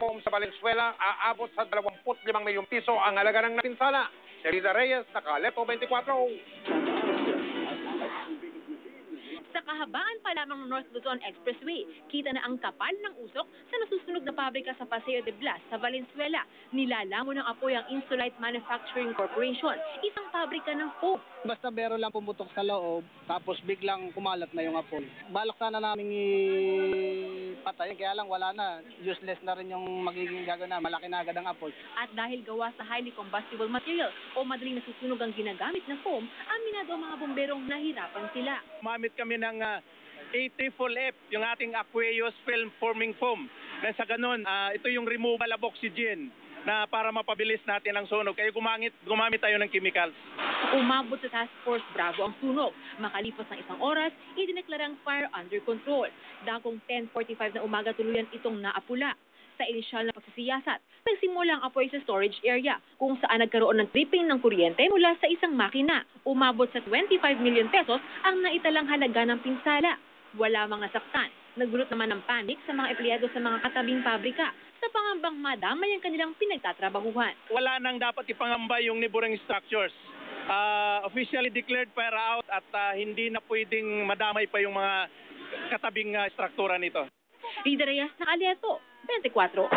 Foam sa Valenzuela, aabot sa 25 milyong piso ang halaga ng napinsala. Si Rida Reyes, Nakaleto 24. Sa kahabaan pa lamang ng North Luzon Expressway, kita na ang kapal ng usok sa nasusunog na pabrika sa Paseo de Blas sa Valenzuela. Nilalamon ng apoy ang Insulite Manufacturing Corporation, isang pabrika ng foam. Basta bero lang pumutok sa loob, tapos biglang kumalat na yung apoy. Balak sana namin ipatay, kaya lang wala na. Useless na rin yung magiging gagawin na, malaki na agad ang apoy. At dahil gawa sa highly combustible material o madaling nasusunog ang ginagamit na foam, aminado ang mga bomberong nahirapan sila. Gumamit kami ng 80 full F, yung ating aqueous film forming foam. Dahil sa ganun, ito yung removal of oxygen na para mapabilis natin ang sunog. Kaya gumamit tayo ng chemicals. Umabot sa Task Force Bravo ang sunog. Makalipas ng isang oras, idineklarang fire under control. Dakong 10:45 na umaga tuluyan itong naapula. Sa inisyal na pagsisiyasat, nagsimula ang apoy sa storage area kung saan nagkaroon ng tripping ng kuryente mula sa isang makina. Umabot sa 25 million pesos ang naitalang halaga ng pinsala. Wala mga nasaktan. Nagdulot naman ng panic sa mga empleyado sa mga katabing pabrika sa pangambang madamay ang kanilang pinagtatrabahuhan. Wala nang dapat ipangamba yung neighboring structures. Officially declared fire out at hindi na pwedeng madamay pa yung mga katabing struktura nito. Rida Reyes, Nakaleto, 24.